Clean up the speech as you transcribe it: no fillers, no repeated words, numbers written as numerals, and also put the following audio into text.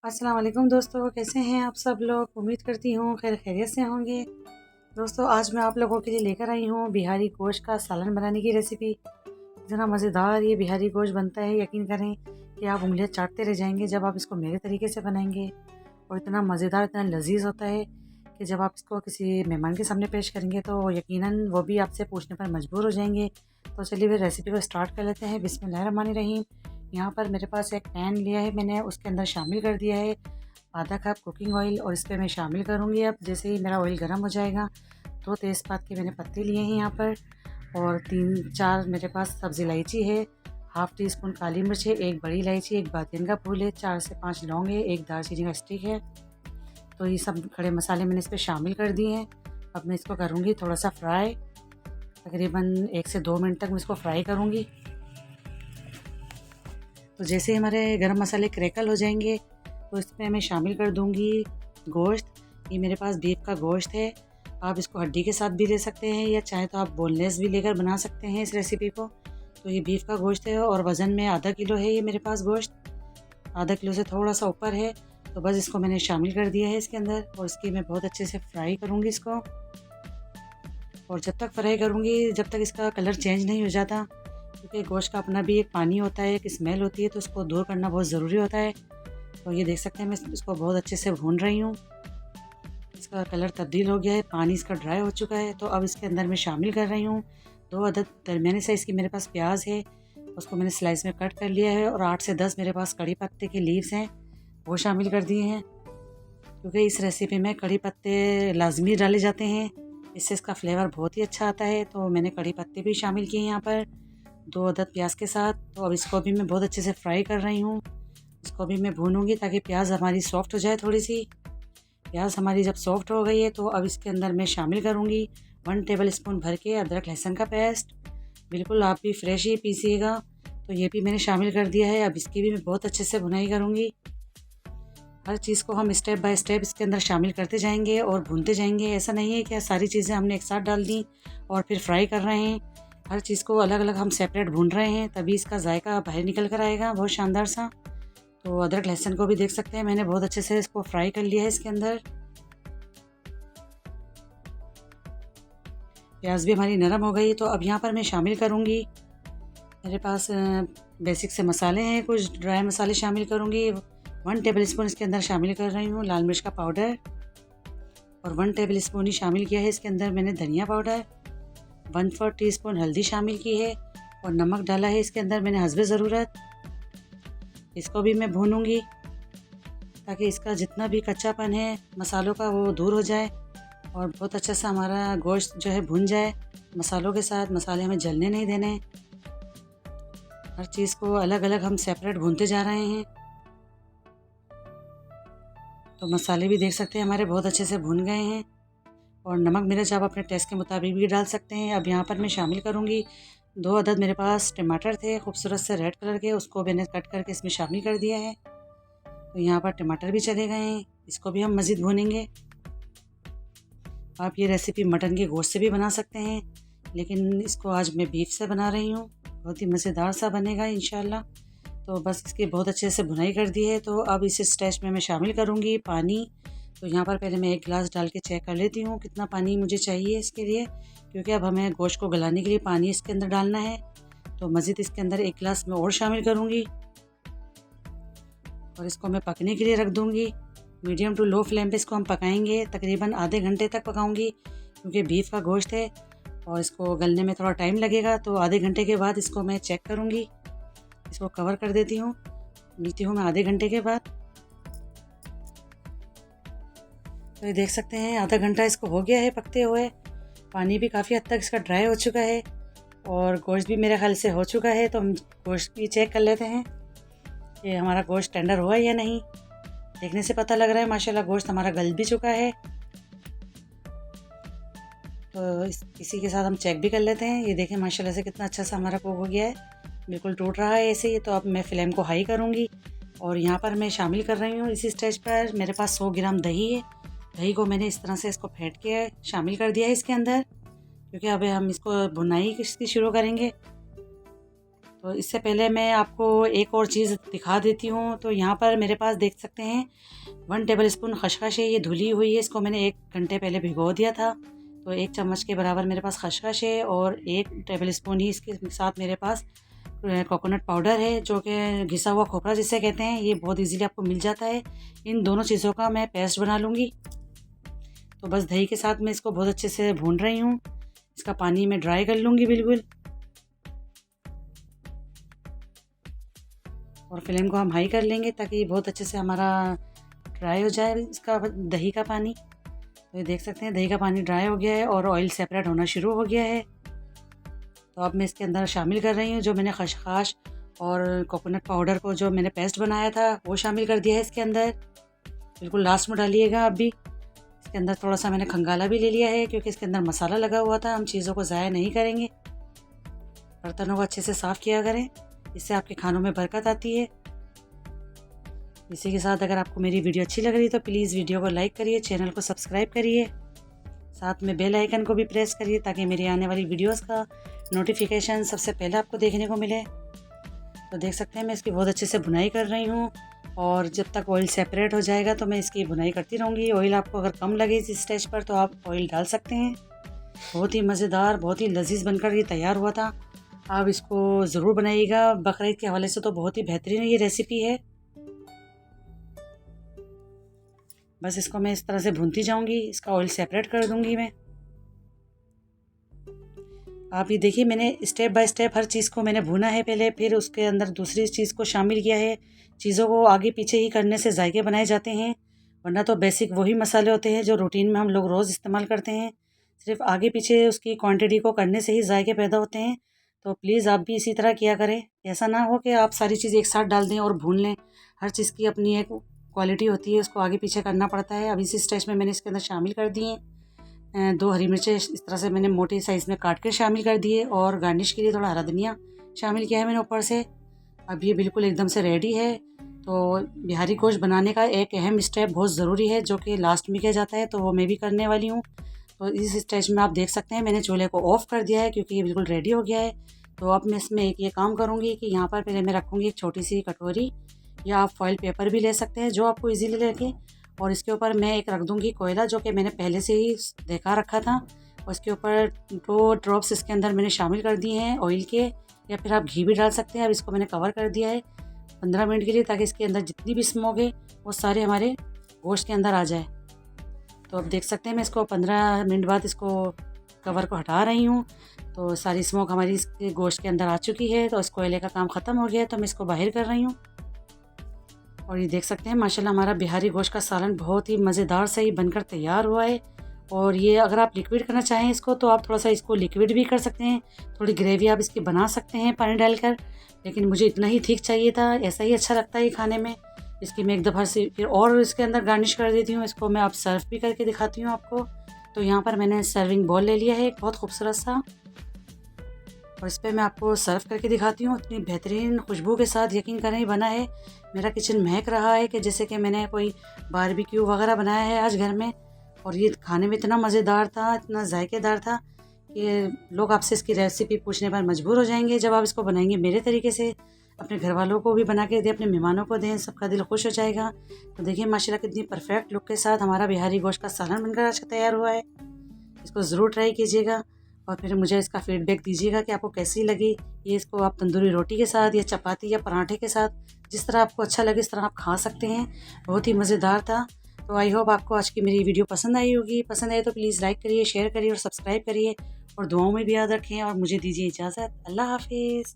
अस्सलाम वालेकुम दोस्तों, कैसे हैं आप सब लोग। उम्मीद करती हूँ खैर खैरियत से होंगे। दोस्तों आज मैं आप लोगों के लिए लेकर आई हूँ बिहारी गोश्त का सालन बनाने की रेसिपी। इतना मज़ेदार ये बिहारी गोश्त बनता है, यकीन करें कि आप उंगलियां चाटते रह जाएंगे जब आप इसको मेरे तरीके से बनाएंगे। और इतना मज़ेदार, इतना लजीज होता है कि जब आप इसको किसी मेहमान के सामने पेश करेंगे तो यकीनन वो भी आपसे पूछने पर मजबूर हो जाएंगे। तो चलिए फिर रेसिपी को स्टार्ट कर लेते हैं। बिस्मिल्लाहिर्रहमानिर्रहीम। यहाँ पर मेरे पास एक पैन लिया है मैंने, उसके अंदर शामिल कर दिया है आधा कप कुकिंग ऑयल। और इस पर मैं शामिल करूँगी अब जैसे ही मेरा ऑयल गर्म हो जाएगा। 2 तेज़पात के मैंने पत्ते लिए हैं यहाँ पर, और 3-4 मेरे पास सब्ज़ इलायची है, हाफ़ टी स्पून काली मिर्च है, एक बड़ी इलायची, एक बादियन का फूल है, 4 से 5 लौंग है, एक दालचीनी का स्टिक है। तो ये सब खड़े मसाले मैंने इस पर शामिल कर दिए हैं। अब मैं इसको करूँगी थोड़ा सा फ्राई, तकरीबन 1 से 2 मिनट तक मैं इसको फ्राई करूँगी। तो जैसे ही हमारे गरम मसाले क्रैकल हो जाएंगे तो इसमें मैं शामिल कर दूँगी गोश्त। ये मेरे पास बीफ का गोश्त है, आप इसको हड्डी के साथ भी ले सकते हैं या चाहे तो आप बोनलेस भी लेकर बना सकते हैं इस रेसिपी को। तो ये बीफ का गोश्त है और वज़न में आधा किलो है ये मेरे पास गोश्त, आधा किलो से थोड़ा सा ऊपर है। तो बस इसको मैंने शामिल कर दिया है इसके अंदर, और इसकी मैं बहुत अच्छे से फ्राई करूँगी इसको। और जब तक फ्राई करूँगी जब तक इसका कलर चेंज नहीं हो जाता, क्योंकि गोश्त का अपना भी एक पानी होता है, एक स्मेल होती है, तो उसको दूर करना बहुत ज़रूरी होता है। तो ये देख सकते हैं मैं इसको बहुत अच्छे से भून रही हूँ। इसका कलर तब्दील हो गया है, पानी इसका ड्राई हो चुका है। तो अब इसके अंदर मैं शामिल कर रही हूँ 2 अदद दरमियानी साइज़ की मेरे पास प्याज है, उसको मैंने स्लाइस में कट कर लिया है। और 8 से 10 मेरे पास कड़ी पत्ते के लीव्स हैं, वो शामिल कर दिए हैं, क्योंकि इस रेसिपी में कड़ी पत्ते लाजमी डाले जाते हैं, इससे इसका फ्लेवर बहुत ही अच्छा आता है। तो मैंने कड़ी पत्ते भी शामिल किए हैं यहाँ पर 2 अदद प्याज के साथ। तो अब इसको भी मैं बहुत अच्छे से फ्राई कर रही हूँ, इसको भी मैं भूनूंगी ताकि प्याज हमारी सॉफ्ट हो जाए थोड़ी सी। प्याज हमारी जब सॉफ्ट हो गई है तो अब इसके अंदर मैं शामिल करूँगी 1 टेबल स्पून भर के अदरक लहसुन का पेस्ट। बिल्कुल आप भी फ्रेश ही पीसिएगा। तो ये भी मैंने शामिल कर दिया है। अब इसकी भी मैं बहुत अच्छे से भुनाई करूँगी। हर चीज़ को हम स्टेप बाय स्टेप इसके अंदर शामिल करते जाएंगे और भूनते जाएंगे। ऐसा नहीं है कि सारी चीज़ें हमने एक साथ डाल दी और फिर फ्राई कर रहे हैं। हर चीज़ को अलग अलग हम सेपरेट भून रहे हैं, तभी इसका जायका बाहर निकल कर आएगा बहुत शानदार सा। तो अदरक लहसुन को भी देख सकते हैं मैंने बहुत अच्छे से इसको फ्राई कर लिया है इसके अंदर। प्याज भी हमारी नरम हो गई। तो अब यहाँ पर मैं शामिल करूँगी, मेरे पास बेसिक से मसाले हैं, कुछ ड्राई मसाले शामिल करूँगी। 1 टेबल स्पून इसके अंदर शामिल कर रही हूँ लाल मिर्च का पाउडर, और 1 टेबल स्पून ही शामिल किया है इसके अंदर मैंने धनिया पाउडर। 1/4 टीस्पून हल्दी शामिल की है, और नमक डाला है इसके अंदर मैंने हस्बे ज़रूरत। इसको भी मैं भूनूंगी ताकि इसका जितना भी कच्चापन है मसालों का वो दूर हो जाए और बहुत अच्छा सा हमारा गोश्त जो है भुन जाए मसालों के साथ। मसाले हमें जलने नहीं देने, हर चीज़ को अलग अलग हम सेपरेट भूनते जा रहे हैं। तो मसाले भी देख सकते हैं हमारे बहुत अच्छे से भुन गए हैं, और नमक मिर्च आप अपने टेस्ट के मुताबिक भी डाल सकते हैं। अब यहाँ पर मैं शामिल करूँगी 2 अदद मेरे पास टमाटर थे खूबसूरत से रेड कलर के, उसको मैंने कट करके इसमें शामिल कर दिया है। तो यहाँ पर टमाटर भी चले गए हैं, इसको भी हम मज़ीद भूनेंगे। आप ये रेसिपी मटन के गोश्त से भी बना सकते हैं, लेकिन इसको आज मैं बीफ से बना रही हूँ, बहुत ही मज़ेदार सा बनेगा इंशाल्लाह। तो बस इसकी बहुत अच्छे से भुनाई कर दी है। तो अब इस स्टेज में मैं शामिल करूँगी पानी। तो यहाँ पर पहले मैं 1 गिलास डाल के चेक कर लेती हूँ कितना पानी मुझे चाहिए इसके लिए, क्योंकि अब हमें गोश्त को गलाने के लिए पानी इसके अंदर डालना है। तो मज़ीद इसके अंदर 1 गिलास मैं और शामिल करूँगी, और इसको मैं पकने के लिए रख दूँगी। मीडियम टू लो फ्लेम पे इसको हम पकाएंगे, तकरीबन आधे घंटे तक पकाऊंगी, क्योंकि बीफ का गोश्त है और इसको गलने में थोड़ा टाइम लगेगा। तो आधे घंटे के बाद इसको मैं चेक करूँगी, इसको कवर कर देती हूँ, मिलती हूँ मैं आधे घंटे के बाद। तो ये देख सकते हैं आधा घंटा इसको हो गया है पकते हुए, पानी भी काफ़ी हद तक इसका ड्राई हो चुका है और गोश्त भी मेरे ख्याल से हो चुका है। तो हम गोश्त भी चेक कर लेते हैं कि हमारा गोश्त टेंडर हुआ या नहीं। देखने से पता लग रहा है माशाल्लाह गोश्त हमारा गल भी चुका है। तो इसी के साथ हम चेक भी कर लेते हैं। ये देखें माशाल्लाह से कितना अच्छा सा हमारा कुक हो गया है, बिल्कुल टूट रहा है ऐसे ही। तो अब मैं फ्लेम को हाई करूँगी, और यहाँ पर मैं शामिल कर रही हूँ इसी स्टेज पर मेरे पास 100 ग्राम दही है। दही को मैंने इस तरह से इसको फेंट के शामिल कर दिया है इसके अंदर, क्योंकि अब हम इसको भुनाई इसकी शुरू करेंगे। तो इससे पहले मैं आपको एक और चीज़ दिखा देती हूँ। तो यहाँ पर मेरे पास देख सकते हैं 1 टेबल स्पून खसखस है, ये धुली हुई है। इसको मैंने 1 घंटे पहले भिगो दिया था। तो 1 चम्मच के बराबर मेरे पास खसखस है और 1 टेबल स्पून ही इसके साथ मेरे पास कोकोनट पाउडर है, जो कि घिसा हुआ खोपरा जिसे कहते हैं। ये बहुत इजीली आपको मिल जाता है। इन दोनों चीज़ों का मैं पेस्ट बना लूँगी। तो बस दही के साथ मैं इसको बहुत अच्छे से भून रही हूँ। इसका पानी मैं ड्राई कर लूँगी बिल्कुल, और फ्लेम को हम हाई कर लेंगे ताकि बहुत अच्छे से हमारा ड्राई हो जाए इसका दही का पानी। तो ये देख सकते हैं दही का पानी ड्राई हो गया है और ऑयल सेपरेट होना शुरू हो गया है। तो अब मैं इसके अंदर शामिल कर रही हूँ जो मैंने खसखस और कोकोनट पाउडर को जो मैंने पेस्ट बनाया था वो शामिल कर दिया है इसके अंदर। बिल्कुल लास्ट में डालिएगा। अभी इसके अंदर थोड़ा सा मैंने खंगाला भी ले लिया है क्योंकि इसके अंदर मसाला लगा हुआ था। हम चीज़ों को ज़ाया नहीं करेंगे। बर्तनों को अच्छे से साफ़ किया करें, इससे आपके खानों में बरकत आती है। इसी के साथ अगर आपको मेरी वीडियो अच्छी लग रही तो प्लीज़ वीडियो को लाइक करिए, चैनल को सब्सक्राइब करिए, साथ में बेल आइकन को भी प्रेस करिए ताकि मेरी आने वाली वीडियोस का नोटिफिकेशन सबसे पहले आपको देखने को मिले। तो देख सकते हैं मैं इसकी बहुत अच्छे से भुनाई कर रही हूँ और जब तक ऑयल सेपरेट हो जाएगा तो मैं इसकी भुनाई करती रहूँगी। ऑयल आपको अगर कम लगे इस स्टेज पर तो आप ऑयल डाल सकते हैं। बहुत ही मज़ेदार, बहुत ही लजीज बनकर ये तैयार हुआ था। आप इसको ज़रूर बनाइएगा। बकरीद के हवाले से तो बहुत ही बेहतरीन ये रेसिपी है। बस इसको मैं इस तरह से भूनती जाऊंगी, इसका ऑयल सेपरेट कर दूंगी मैं। आप ये देखिए मैंने स्टेप बाय स्टेप हर चीज़ को मैंने भुना है पहले, फिर उसके अंदर दूसरी चीज़ को शामिल किया है। चीज़ों को आगे पीछे ही करने से जायके बनाए जाते हैं, वरना तो बेसिक वही मसाले होते हैं जो रूटीन में हम लोग रोज़ इस्तेमाल करते हैं। सिर्फ आगे पीछे उसकी क्वांटिटी को करने से ही जायके पैदा होते हैं। तो प्लीज़ आप भी इसी तरह किया करें। ऐसा ना हो कि आप सारी चीज़ एक साथ डाल दें और भून लें। हर चीज़ की अपनी एक क्वालिटी होती है, उसको आगे पीछे करना पड़ता है। अब इसी स्टेज में मैंने इसके अंदर शामिल कर दिए 2 हरी मिर्चें, इस तरह से मैंने मोटे साइज़ में काट कर शामिल कर दिए और गार्निश के लिए थोड़ा हरा धनिया शामिल किया है मैंने ऊपर से। अब ये बिल्कुल एकदम से रेडी है। तो बिहारी गोश्त बनाने का एक अहम स्टेप बहुत ज़रूरी है जो कि लास्ट में किया जाता है, तो वो मैं भी करने वाली हूँ। तो इस स्टेज में आप देख सकते हैं मैंने चूल्हे को ऑफ़ कर दिया है क्योंकि ये बिल्कुल रेडी हो गया है। तो अब मैं इसमें एक ये काम करूँगी कि यहाँ पर पहले मैं रखूँगी एक छोटी सी कटोरी, या आप फॉइल पेपर भी ले सकते हैं जो आपको इजीली लगे, और इसके ऊपर मैं एक रख दूँगी कोयला जो कि मैंने पहले से ही देखा रखा था। और इसके ऊपर 2 ड्रॉप्स इसके अंदर मैंने शामिल कर दिए हैं ऑयल के, या फिर आप घी भी डाल सकते हैं। अब इसको मैंने कवर कर दिया है 15 मिनट के लिए ताकि इसके अंदर जितनी भी स्मोक है वो सारे हमारे गोश्त के अंदर आ जाए। तो अब देख सकते हैं मैं इसको 15 मिनट बाद इसको कवर को हटा रही हूँ। तो सारी स्मोक हमारी इसके गोश्त के अंदर आ चुकी है। तो इस कोयले का काम ख़त्म हो गया है, तो मैं इसको बाहर कर रही हूँ। और ये देख सकते हैं माशाल्लाह हमारा बिहारी गोश्त का सालन बहुत ही मज़ेदार से ही बनकर तैयार हुआ है। और ये अगर आप लिक्विड करना चाहें इसको तो आप थोड़ा सा इसको लिक्विड भी कर सकते हैं, थोड़ी ग्रेवी आप इसकी बना सकते हैं पानी डालकर, लेकिन मुझे इतना ही ठीक चाहिए था, ऐसा ही अच्छा लगता है ये खाने में। इसकी मैं एक दफ़ा से फिर और इसके अंदर गार्निश कर देती हूँ। इसको मैं अब सर्व भी करके दिखाती हूँ आपको। तो यहाँ पर मैंने सर्विंग बॉल ले लिया है एक बहुत खूबसूरत सा, और इस पर मैं आपको सर्व करके दिखाती हूँ। इतनी बेहतरीन खुशबू के साथ यकीन करें बना है। मेरा किचन महक रहा है कि जैसे कि मैंने कोई बारबेक्यू वगैरह बनाया है आज घर में। और ये खाने में इतना मज़ेदार था, इतना जायकेदार था कि लोग आपसे इसकी रेसिपी पूछने पर मजबूर हो जाएंगे जब आप इसको बनाएंगे मेरे तरीके से। अपने घर वालों को भी बना के दें, अपने मेहमानों को दें, सबका दिल खुश हो जाएगा। तो देखिए माशाल्लाह कितनी परफेक्ट लुक के साथ हमारा बिहारी गोश्त का सालन बनकर अच्छा तैयार हुआ है। इसको ज़रूर ट्राई कीजिएगा और फिर मुझे इसका फीडबैक दीजिएगा कि आपको कैसी लगी। ये इसको आप तंदूरी रोटी के साथ या चपाती या पराठे के साथ, जिस तरह आपको अच्छा लगे इस तरह आप खा सकते हैं। बहुत ही मज़ेदार था। तो आई होप आपको आज की मेरी वीडियो पसंद आई होगी। पसंद आए तो प्लीज़ लाइक करिए, शेयर करिए और सब्सक्राइब करिए, और दुआओं में भी याद रखें। और मुझे दीजिए इजाज़त। अल्लाह हाफिज़।